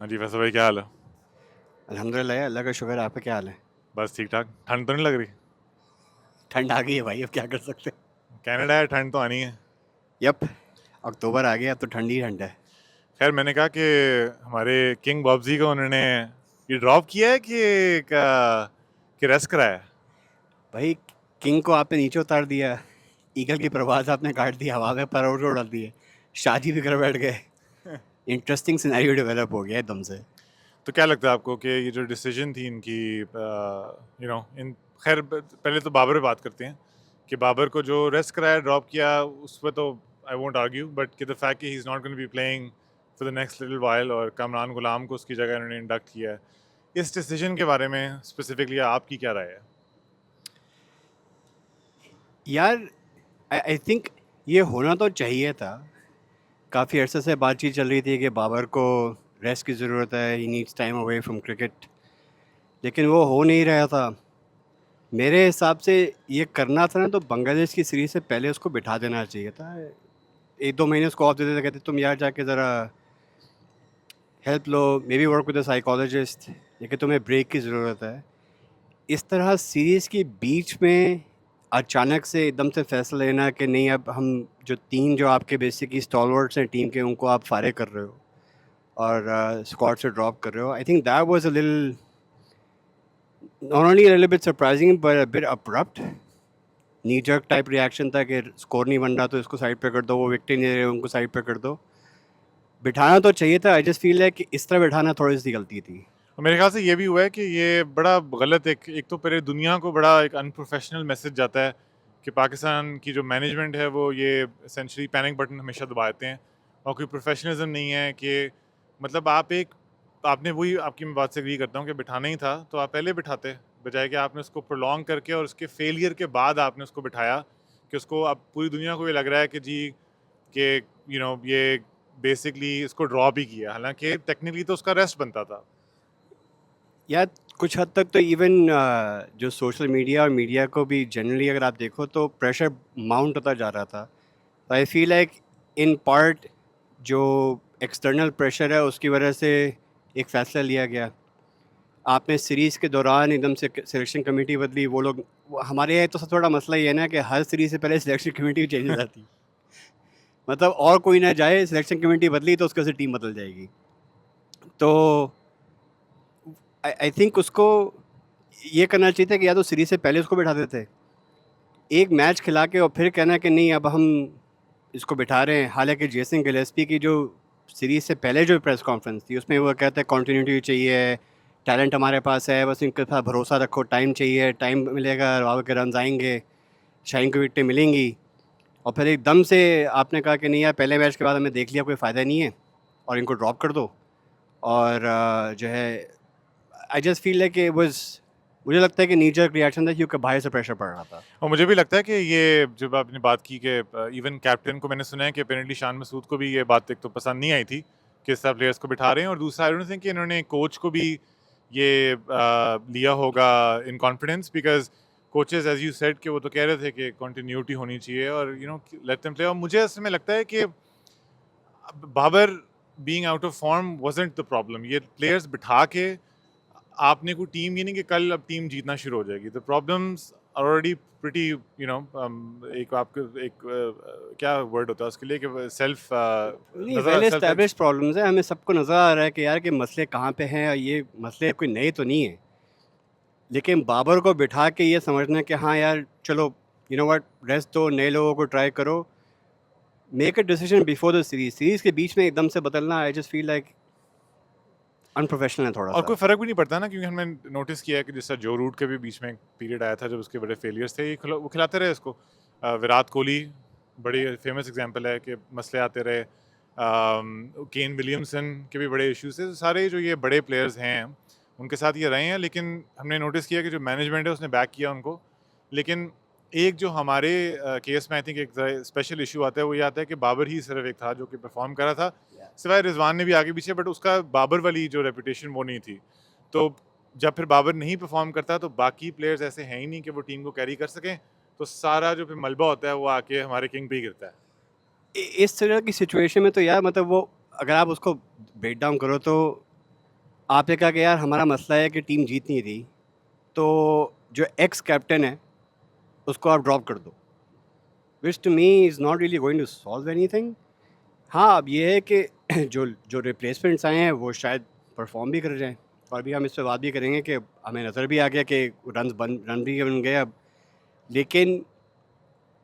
हाँ जी, फैसल भाई क्या हाल है? अल्हम्दुलिल्लाह, अल्लाह का शुक्र है। आपका क्या हाल है? बस ठीक-ठाक। ठंड तो नहीं लग रही? ठंड आ गई है भाई, अब क्या कर सकते हैं। कनाडा है, ठंड तो आनी है। यप, अक्टूबर आ गया, अब तो ठंड ही ठंड है। खैर मैंने कहा कि हमारे किंग बॉब्जी को उन्होंने ये ड्रॉप किया है कि रेस्ट कराया है? भाई, किंग को आपने नीचे उतार दिया, ईगल की परवाज़ आपने काट दी, हवा में पर उड़ा दिए, शादी भी कर बैठ गए। इंटरेस्टिंग सिनेरियो डेवलप हो गया एकदम से। तो क्या लगता है आपको कि ये जो डिसीजन थी इनकी यू नो इन खैर पहले तो बाबर पे बात करते हैं कि बाबर को जो रेस्ट कराया ड्रॉप किया उस पर तो आई वोंट आर्ग्यू बट कि द फैक्ट कि he is not going to be playing for the next little while और कामरान गुलाम को उसकी जगह इन्होंने इंडक्ट किया है, इस डिसीजन के बारे में स्पेसिफिकली आपकी क्या राय है? यार, आई थिंक ये होना तो चाहिए था। काफ़ी अरसे से बातचीत चल रही थी कि बाबर को रेस्ट की ज़रूरत है, he needs time away from cricket, लेकिन वो हो नहीं रहा था। मेरे हिसाब से ये करना था ना, तो बांग्लादेश की सीरीज़ से पहले उसको बिठा देना चाहिए था। 1-2 महीने उसको ऑफ दे देते, कहते तुम यार जाके ज़रा help low, may be work with a psychologist, लेकिन तुम्हें ब्रेक की ज़रूरत है। इस तरह सीरीज़ के बीच में अचानक से एकदम से फैसला लेना कि नहीं, अब हम जो आपके बेसिकली स्टॉलवर्ड्स हैं टीम के, उनको आप फारिग कर रहे हो और स्क्वाड से ड्रॉप कर रहे हो। I think that was a little, not only a little bit surprising but a bit abrupt. Knee jerk type reaction था कि स्कोर नहीं बन रहा तो इसको साइड पे कर दो, वो विकेट नहीं दे रहे उनको साइड पे कर दो। बिठाना तो चाहिए था। आई जस्ट फील है कि इस तरह बिठाना थोड़ी सी गलती थी। और मेरे ख्याल से ये भी हुआ है कि ये बड़ा गलत एक तो पूरे दुनिया को बड़ा एक अनप्रोफेशनल मैसेज जाता है कि पाकिस्तान की जो मैनेजमेंट है वो ये एसेंशली पैनिक बटन हमेशा दबाते हैं और कोई प्रोफेशनलिज्म नहीं है कि मतलब आपने वही आपकी मैं बात से एग्री करता हूँ कि बिठाना ही था तो आप पहले बिठाते बजाय कि आपने उसको प्रोलॉन्ग करके और उसके फेलियर के बाद आपने उसको बिठाया कि उसको अब पूरी दुनिया को ये लग रहा है कि जी कि ये बेसिकली इसको ड्रॉ भी किया, हालांकि टेक्निकली तो उसका रेस्ट बनता था। या कुछ हद तक तो इवन जो सोशल मीडिया और मीडिया को भी जनरली अगर आप देखो तो प्रेशर माउंट होता जा रहा था। तो I feel like in part जो एक्सटर्नल प्रेशर है उसकी वजह से एक फ़ैसला लिया गया। आपने सीरीज़ के दौरान एकदम से सिलेक्शन कमेटी बदली, वो लोग हमारे यहाँ तो सबसे बड़ा मसला ये है ना कि हर सीरीज़ से पहले सिलेक्शन कमेटी चेंज हो जाती है। मतलब और कोई ना जाए, सिलेक्शन कमेटी बदली तो उसकी वजह से टीम बदल जाएगी। तो आई थिंक उसको ये करना चाहिए था कि या तो सीरीज़ से पहले उसको बिठा देते, एक मैच खिला के, और फिर कहना कि नहीं अब हम इसको बिठा रहे हैं। हालाँकि जेसन गिलेस्पी की जो सीरीज़ से पहले जो प्रेस कॉन्फ्रेंस थी उसमें वो कहते हैं कंटिन्यूटी चाहिए, टैलेंट हमारे पास है, बस इनके साथ भरोसा रखो, टाइम चाहिए, टाइम मिलेगा, राहुल के रन्स आएँगे, शाइन को विकेटें मिलेंगी। और फिर एकदम से आपने कहा कि नहीं यार, पहले मैच के बाद हमने देख लिया कोई फ़ायदा नहीं है और इनको ड्रॉप कर दो। और जो है, I just feel like it was, मुझे लगता है कि नी जर्क रिएक्शन था क्योंकि बाहर से प्रेशर पड़ रहा था। और मुझे भी लगता है कि ये जब आपने बात की कि इवन कैप्टन को मैंने सुना है कि अपेरेंटली शान मसूद को भी ये बात एक तो पसंद नहीं आई थी कि इस तरह प्लेयर्स को बिठा रहे हैं और दूसरा आई डोंट थिंक कि इन्होंने कोच को भी ये लिया होगा in confidence because coaches as you said कि वो तो कह रहे थे कि कंटिन्यूटी होनी चाहिए और लेट देम प्ले। और मुझे इसमें लगता है कि Babar being out of form wasn't the problem, ये प्लेयर्स बिठा के आपने कोई टीम, ये नहीं कि कल अब टीम जीतना शुरू हो जाएगी। The problems are already pretty एक आपके क्या वर्ड होता है उसके लिए कि सेल्फ नहीं, नजर वेल सेल्फ। एस्टैब्लिश्ड प्रॉब्लम्स हैं, हमें सबको नज़र आ रहा है कि यार, कि मसले कहाँ पे हैं, और ये मसले कोई नए तो नहीं है। लेकिन बाबर को बिठा के ये समझना कि हाँ यार चलो, यू नो व्हाट, रेस्ट दो, नए लोगों को ट्राई करो, make a decision before the series के बीच में एकदम से बदलना, I just feel like unprofessional है और थोड़ा-सा। कोई फर्क भी नहीं पड़ता ना, क्योंकि हमने नोटिस किया है कि जैसा जो रूट के भी बीच में एक पीरियड आया था जब उसके बड़े फेलियर्स थे, वो खिलाते रहे उसको। विराट कोहली बड़ी फेमस एग्जांपल है कि मसले आते रहे। केन विलियमसन के भी बड़े इश्यूज थे। तो सारे जो ये बड़े प्लेयर्स हैं उनके साथ ये रहे हैं, लेकिन हमने नोटिस किया कि जो मैनेजमेंट है उसने बैक किया उनको। लेकिन एक जो हमारे केस में आई थिंक एक स्पेशल इशू आता है, वो ये आता है कि बाबर ही सिर्फ एक था जो कि परफॉर्म कर रहा था, सिवाय रिजवान ने भी आगे पीछे, बट उसका बाबर वाली जो रेपुटेशन वो नहीं थी। तो जब फिर बाबर नहीं परफॉर्म करता तो बाकी प्लेयर्स ऐसे हैं ही नहीं कि वो टीम को कैरी कर सकें, तो सारा जो फिर मलबा होता है वो आके हमारे किंग पे ही गिरता है। इस तरह की सिचुएशन में तो यार, मतलब वो, अगर आप उसको ब्रेक डाउन करो तो आपने कहा कि यार हमारा मसला है कि टीम जीत नहीं रही, तो जो एक्स कैप्टन है उसको आप ड्रॉप कर दो, which to me is not really going to solve anything. हाँ, अब ये है कि जो जो रिप्लेसमेंट्स आए हैं वो शायद परफॉर्म भी कर जाएँ, और भी हम इस पे बात भी करेंगे कि हमें नज़र भी आ गया कि रन भी बन गए अब। लेकिन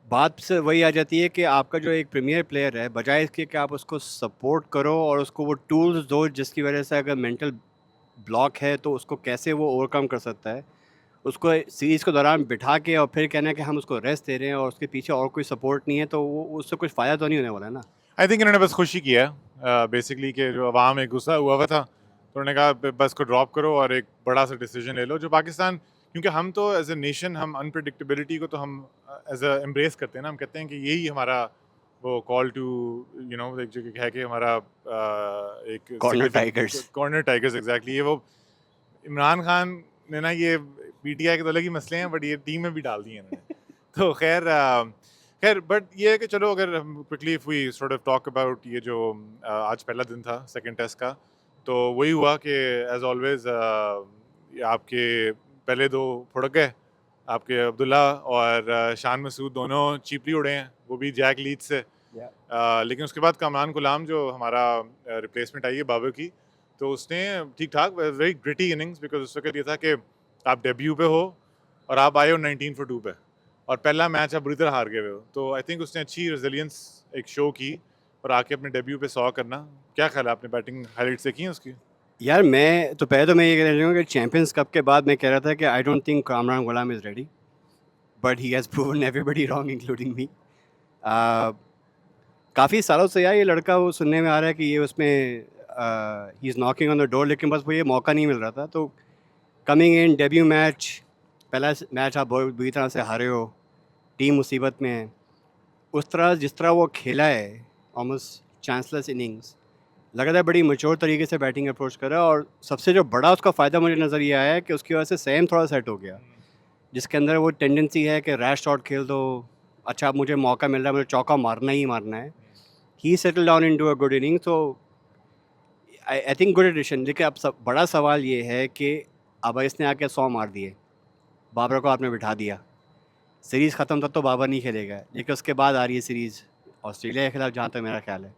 बात से वही आ जाती है कि आपका जो एक प्रीमियर प्लेयर है, बजाय इसके कि आप उसको सपोर्ट करो और उसको वो टूल्स दो जिसकी वजह से अगर मेंटल ब्लॉक है तो उसको कैसे वो ओवरकम कर सकता है, उसको सीरीज़ के दौरान बिठा के और फिर कहना है कि हम उसको रेस्ट दे रहे हैं और उसके पीछे और कोई सपोर्ट नहीं है, तो वो उससे कुछ फ़ायदा तो नहीं होने वाला है ना। आई थिंक इन्होंने बस खुशी किया है बेसिकली कि जो अवाम एक गुस्सा हुआ हुआ था, तो उन्होंने कहा बस को ड्रॉप करो और एक बड़ा सा डिसीजन ले लो जो पाकिस्तान, क्योंकि हम तो एज ए नेशन हम अनप्रडिक्टेबिलिटी को तो हम एज अ एम्ब्रेस करते हैं ना, हम कहते हैं कि यही हमारा वो कॉल टू यू नो एक जो है कि हमारा एक corner significant tigers. Corner tigers exactly, ये वो इमरान खान ने ना ये पीटीआई के तो अलग ही मसले हैं बट ये टीम में भी डाल दिए इन्होंने। तो खैर खैर बट ये है कि चलो अगर हम quickly if we sort of talk about ये जो आज पहला दिन था सेकंड टेस्ट का, तो वही हुआ कि एज ऑलवेज आपके पहले दो फुड़क गए, आपके अब्दुल्ला और शान मसूद दोनों चीपली उड़े हैं, वो भी जैक लीड से। लेकिन उसके बाद कमरान गुलाम जो हमारा रिप्लेसमेंट आई है बाबर की, तो उसने ठीक ठाक वेरी ग्रिटी इनिंग्स, बिकॉज उस वक्त ये था कि आप डेब्यू पे हो और आप आए हो 19 for 2 पे और पहला मैच आप बुरी तरह हार गए हुए हो, तो आई थिंक उसने अच्छी रेजिलियंस एक शो की और आके अपने डेब्यू पे 100 करना। क्या ख्याल है, आपने बैटिंग हाईलाइट्स देखी हैं उसकी? यार मैं तो पहले तो मैं ये कहना चाहूँगा कि चैंपियंस कप के बाद मैं कह रहा था कि I don't think Kamran Ghulam is ready, but he has proven everybody wrong including me. काफ़ी सालों से यार ये लड़का, वो सुनने में आ रहा है कि ये उसमें he is knocking on the door, लेकिन बस वो ये मौका नहीं मिल रहा था। तो कमिंग इन डेब्यू मैच, पहला मैच आप बहुत बुरी तरह से हारे हो, टीम मुसीबत में है, उस तरह जिस तरह वो खेला है ऑलमोस्ट चांसलेस इनिंग्स, लग रहा है बड़ी मैच्योर तरीके से बैटिंग अप्रोच कर रहा है। और सबसे जो बड़ा उसका फ़ायदा मुझे नज़र ये आया है कि उसकी वजह से सैम थोड़ा सेट हो गया, जिसके अंदर वो टेंडेंसी है कि रैश शॉट खेल दो, अच्छा अब मुझे मौका मिल रहा है, मुझे चौका मारना ही मारना है। ही settle down into a good inning, तो आई थिंक गुड एडिशन। लेकिन अब सब बड़ा सवाल ये है कि अब इसने आके 100 मार दिए, बाबर को आपने बिठा दिया, सीरीज़ ख़त्म तक तो बाबर नहीं खेलेगा, लेकिन उसके बाद आ रही है सीरीज़ ऑस्ट्रेलिया के खिलाफ, जहाँ तक मेरा ख्याल है।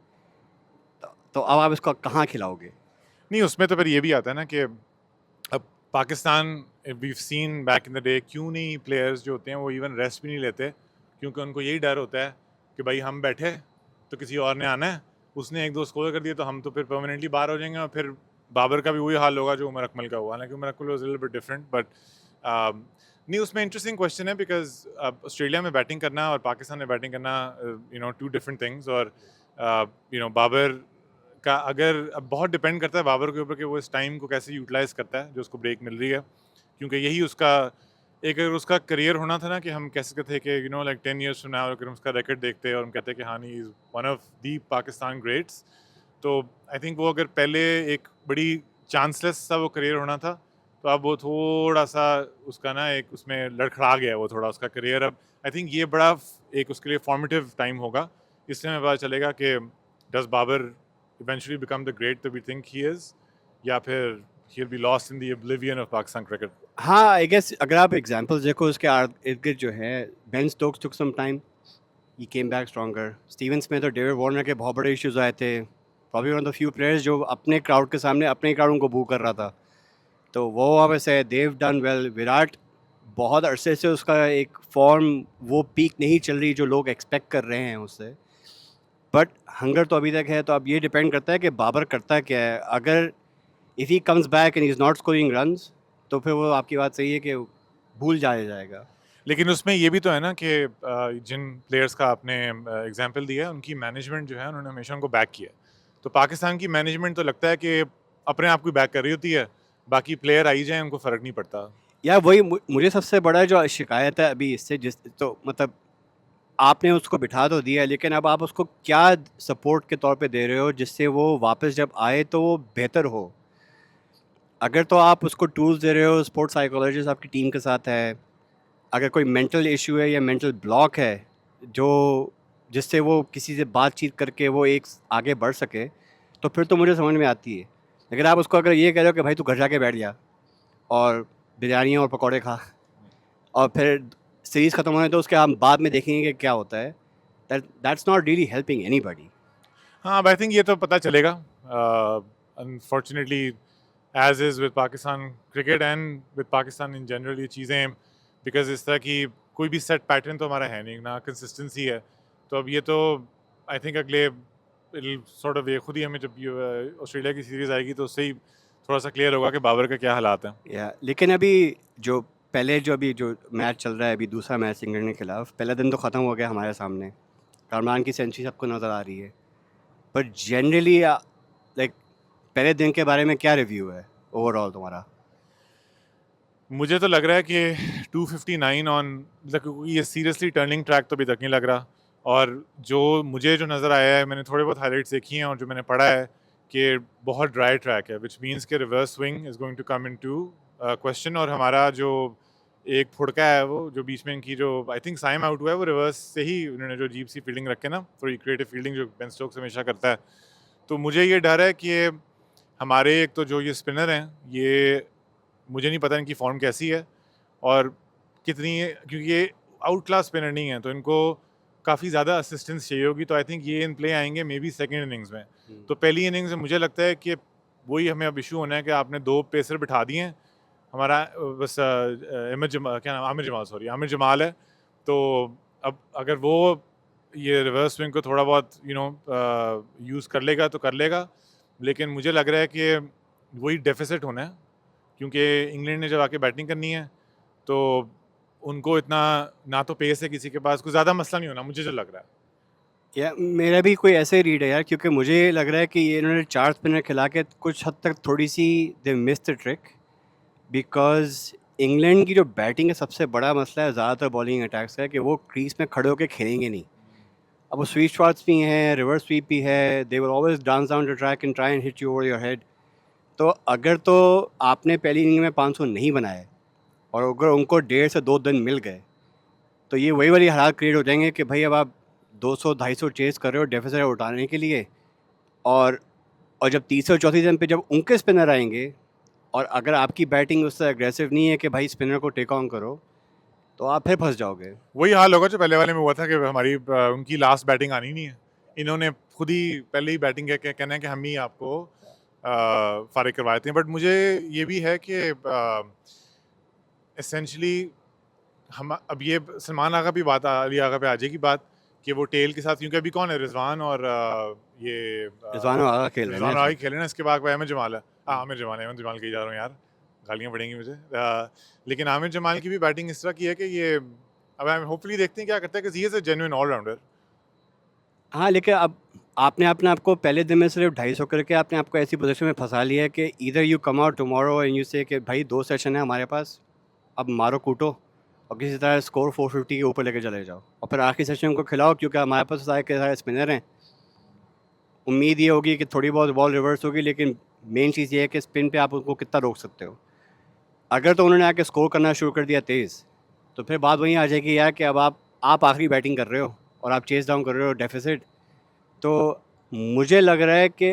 तो अब आप इसको कहाँ खिलाओगे? नहीं, उसमें तो फिर ये भी आता है ना कि अब Pakistan, we seen back in the day, क्यों नहीं प्लेयर्स जो होते हैं वो इवन रेस्ट भी नहीं लेते, क्योंकि उनको यही डर होता है कि भाई हम बैठे तो किसी और ने आना है, उसने एक दो स्कोर कर दिया तो हम तो फिर परमानेंटली बाहर हो जाएंगे, और फिर बाबर का भी वही हाल होगा जो उमर अकमल का हुआ। हालांकि Umar Akmal was a little bit different, but नहीं, उसमें इंटरेस्टिंग क्वेश्चन है बिकॉज अब ऑस्ट्रेलिया में बैटिंग करना और पाकिस्तान में बैटिंग करना you know two different things. और यू नो बाबर का अगर अब बहुत डिपेंड करता है बाबर के ऊपर कि वो इस टाइम को कैसे यूटिलाइज करता है जो उसको ब्रेक मिल रही है, क्योंकि यही उसका एक अगर उसका करियर होना था ना कि हम कह सकते थे कि you know like 10 years from now अगर हम उसका रिकॉर्ड देखते और हम कहते हैं कि हाँ, he is one of the Pakistan greats, तो आई थिंक वो अगर पहले एक बड़ी चांसलेस सा वो करियर होना था, तो अब वो थोड़ा सा उसका ना एक उसमें लड़खड़ा गया वो थोड़ा उसका करियर। अब आई थिंक ये बड़ा एक उसके लिए फॉर्मेटिव टाइम होगा, इसलिए हमें पता चलेगा कि does Babar eventually become the great that we think he is, या फिर he'll be lost in the oblivion of Pakistan cricket. हाँ, आई गेस अगर आप एग्जांपल्स देखो उसके इर्द-गिर्द जो है, बेन स्टोक्स टुक सम टाइम, ही केम बैक स्ट्रॉन्गर। स्टीवंस में तो डेविड वार्नर के बहुत बड़े इश्यूज आए थे, probably one of the few players जो अपने क्राउड के सामने अपने ही क्राउड को बू कर रहा था, तो वो वहाँ से देव डन वेल। विराट बहुत अरसे से उसका एक फॉर्म वो पीक नहीं चल रही जो लोग एक्सपेक्ट कर रहे हैं उससे, बट हंगर तो अभी तक है। तो अब ये डिपेंड करता है कि बाबर करता क्या है। अगर if he comes back and is not scoring runs, तो फिर वो आपकी बात सही है कि भूल जाया जाएगा। लेकिन उसमें ये भी तो है ना कि जिन प्लेयर्स का आपने एग्जांपल दिया उनकी मैनेजमेंट जो है उन्होंने हमेशा उनको बैक किया, तो पाकिस्तान की मैनेजमेंट तो लगता है कि अपने आप को बैक कर रही होती है, बाकी प्लेयर आई जाए उनको फ़र्क नहीं पड़ता। या वही मुझे सबसे बड़ा जो शिकायत है अभी इससे, जिस तो मतलब आपने उसको बिठा तो दिया, लेकिन अब आप उसको क्या सपोर्ट के तौर पे दे रहे हो जिससे वो वापस जब आए तो वो बेहतर हो। अगर तो आप उसको टूल्स दे रहे हो, स्पोर्ट्स साइकोलॉजिस्ट आपकी टीम के साथ है, अगर कोई मेंटल इशू है या मेंटल ब्लॉक है जो जिससे वो किसी से बातचीत करके वो एक आगे बढ़ सके, तो फिर तो मुझे समझ में आती है। लेकिन आप उसको अगर ये कह रहे हो कि भाई तू घर जाके बैठ जा और बिरयानी और पकौड़े खा, और फिर सीरीज़ ख़त्म होने तो उसके हम बाद में देखेंगे कि क्या होता है, that's not really helping anybody. हाँ, आई थिंक ये तो पता चलेगा unfortunately, as is with Pakistan cricket and with Pakistan in general, ये चीज़ें बिकॉज इस तरह की कोई भी सेट पैटर्न तो हमारा है नहीं ना, कंसिस्टेंसी है। तो अब ये तो आई थिंक अगले सॉर्ट ऑफ ये खुद ही हमें जब ऑस्ट्रेलिया की सीरीज़ आएगी तो उससे ही थोड़ा सा क्लियर होगा कि बाबर का क्या हालात हैं। या लेकिन अभी जो अभी जो मैच चल रहा है, अभी दूसरा मैच इंग्लैंड के खिलाफ, पहला दिन तो ख़त्म हो गया हमारे सामने, करमान की सेंचुरी सबको नज़र आ रही है, पर जनरली लाइक पहले दिन के बारे में क्या रिव्यू है ओवरऑल तुम्हारा? मुझे तो लग रहा है कि 259 ऑन, मतलब क्योंकि ये सीरियसली टर्निंग ट्रैक तो अभी तक नहीं लग रहा। और जो मुझे जो नज़र आया है, मैंने थोड़े बहुत हाइलाइट्स देखी हैं और जो मैंने पढ़ा है कि बहुत ड्राई ट्रैक है, विच मीन्स के reverse swing is going to come into question. और हमारा जो एक फुड़का है वो जो बीच में इनकी जो आई थिंक साइम आउट हुआ है, वो रिवर्स से ही उन्होंने जो अजीब सी फील्डिंग रखे ना, थोड़ी क्रिएटिव फील्डिंग जो बेन स्टोक्स हमेशा करता है। तो मुझे ये डर है कि हमारे एक तो जो ये स्पिनर हैं, ये मुझे नहीं पता इनकी फॉर्म कैसी है और कितनी है, क्योंकि ये आउट क्लास स्पिनर नहीं है, तो इनको काफ़ी ज़्यादा असिस्टेंस चाहिए होगी। तो आई थिंक ये इन प्ले आएंगे मे बी सेकेंड इनिंग्स में। तो पहली इनिंग्स में मुझे लगता है कि वही हमें अब इशू होना है कि आपने 2 पेसर बिठा दिए हैं। हमारा बस क्या नाम, आमिर जमाल है। तो अब अगर वो ये रिवर्स स्विंग को थोड़ा बहुत यूज़ कर लेगा तो कर लेगा, लेकिन मुझे लग रहा है कि वही डेफिसिट होना है, क्योंकि इंग्लैंड ने जब आके बैटिंग करनी है तो उनको इतना ना तो पेस है किसी के पास, कोई ज़्यादा मसला नहीं होना, मुझे जो लग रहा है। या मेरा भी कोई ऐसे ही रीड है यार, क्योंकि मुझे लग रहा है कि ये इन्होंने 4 स्पिनर खिला के कुछ हद तक थोड़ी सी they miss the trick, because England की जो बैटिंग है सबसे बड़ा मसला है ज़्यादातर बॉलिंग अटैक्स का, है कि वो क्रीज में खड़े होकर खेलेंगे नहीं। अब वो स्वीप शॉट्स भी हैं, रिवर्स स्वीप भी है, they will always dance down the track and try and hit you over your head. तो अगर तो आपने पहली इनिंग में 500 नहीं बनाए और अगर उनको 1.5 से 2 दिन मिल गए, तो ये वही वाली हालात क्रिएट हो जाएंगे कि भाई अब आप 200-250 चेज़ कर रहे हो डेफिसिट उठाने के लिए, और जब तीसरे और चौथे दिन पे जब उनके स्पिनर आएंगे और अगर आपकी बैटिंग उससे एग्रेसिव नहीं है कि भाई स्पिनर को टेक ऑन करो, तो आप फिर फंस जाओगे। वही हाल होगा जो पहले वाले में हुआ था कि हमारी उनकी लास्ट बैटिंग आनी नहीं है, इन्होंने खुद ही पहले ही बैटिंग कहना है कि हम ही आपको फारिग करवाते हैं। बट मुझे ये भी है कि एसेंशली हम अब ये सलमान आगा भी बात, अली आगा पे आ जाएगी बात कि वो टेल के साथ, क्योंकि अभी कौन है, रिजवान और ये रिजवान आगा खेल रहे हैं रिजवान ना आगा खेले ना, इसके बाद अहमद जमाल है। हाँ, आमिर जमाल कही जा रहा हूँ यार, गालियाँ पड़ेंगी मुझे। लेकिन आमिर जमाल की भी बैटिंग इस तरह की है कि ये अब हम होपफुली देखते हैं क्या करता है, कि he is a genuine allrounder. हाँ, लेकिन अब आपने अपने आप को पहले दिन में सिर्फ 250 करके आपने आपको ऐसी पोजीशन में फंसा लिया है कि इधर you come out tomorrow and you से कि भाई 2 सेशन है हमारे पास, अब मारो कूटो और किसी तरह स्कोर 450 के ऊपर लेके चले जाओ, और फिर आखिरी सेशन को खिलाओ, क्योंकि हमारे पास सारे के सारे स्पिनर हैं। उम्मीद ये होगी कि थोड़ी बहुत बॉल रिवर्स होगी, लेकिन मेन चीज़ ये है कि स्पिन पे आप उनको कितना रोक सकते हो। अगर तो उन्होंने आके स्कोर करना शुरू कर दिया तेज़, तो फिर बात वहीं आ जाएगी यार कि अब आप आखिरी बैटिंग कर रहे हो और आप चेस डाउन कर रहे हो डेफिसिट। तो मुझे लग रहा है कि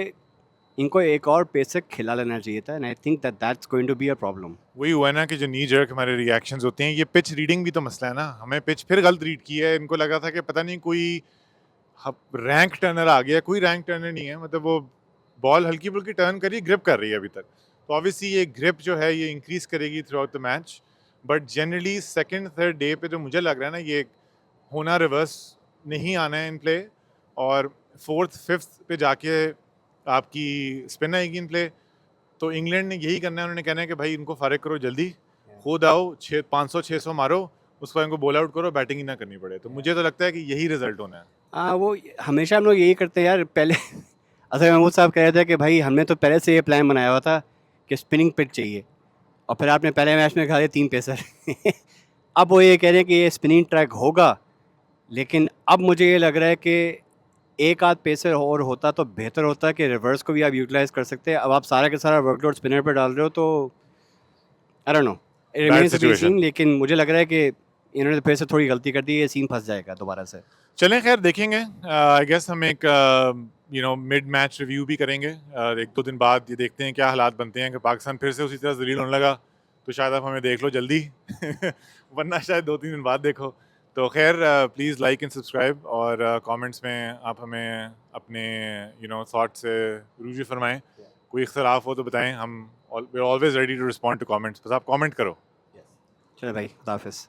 इनको एक और पेसर खिला लेना चाहिए था, and I think that's going to be a problem. वही हुआ है ना कि जो नी जर्क हमारे रिएक्शंस होते हैं, ये पिच रीडिंग भी तो मसला है ना। हमें पिच फिर गलत रीड की है, इनको लगा था कि पता नहीं कोई रैंक टर्नर आ गया, कोई रैंक टर्नर नहीं है, मतलब वो बॉल हल्की फुल्की टर्न कर रही है, ग्रिप कर रही है अभी तक। तो ऑब्वियसली ये ग्रिप जो है ये इंक्रीज करेगी through out the match, but generally second third day पे जो मुझे लग रहा है ना, ये होना रिवर्स नहीं आना है इन प्ले, और फोर्थ फिफ्थ पे जाके आपकी स्पिन आएगी इन प्ले। तो इंग्लैंड ने यही करना है, उन्होंने कहना है कि भाई इनको फारिग करो जल्दी, खुद आओ 500-600 मारो, उसके बाद इनको बॉल आउट करो, बैटिंग ही ना करनी पड़े। तो मुझे तो लगता है कि यही रिजल्ट होना है। हाँ, वो हमेशा हम लोग यही करते हैं यार। पहले असल महमूद साहब कह रहे थे कि भाई हमने तो पहले से ये प्लान बनाया हुआ था कि स्पिनिंग पिच चाहिए, और फिर आपने पहले मैच में खा लिया 3 पेसर अब वो ये कह रहे हैं कि ये स्पिनिंग ट्रैक होगा, लेकिन अब मुझे ये लग रहा है कि एक आध पेसर और होता तो बेहतर होता, कि रिवर्स को भी आप यूटिलाइज़ कर सकते हैं। अब आप सारा का सारा वर्कलोड स्पिनर पे डाल रहे हो, तो I don't know, it bad remains to be situation. Scene. लेकिन मुझे लग रहा है कि इन्होंने फिर से थोड़ी गलती कर दी, ये सीन फंस जाएगा दोबारा से। चलें, खैर देखेंगे। आई गेस हम एक मिड मैच रिव्यू भी करेंगे। 1-2 दिन बाद ये देखते हैं क्या हालात बनते हैं। अगर पाकिस्तान फिर से उसी तरह ज़लील होने लगा तो शायद आप हमें देख लो जल्दी वरना शायद 2-3 दिन बाद देखो। तो खैर प्लीज़ लाइक एंड सब्सक्राइब और कमेंट्स में आप हमें अपने थॉट से रूजू फरमाएं। कोई इख्तलाफ हो तो बताएं, हम we are always ready to respond to comments, बस आप कमेंट करो। चलो भाई, खुदा हाफिज़।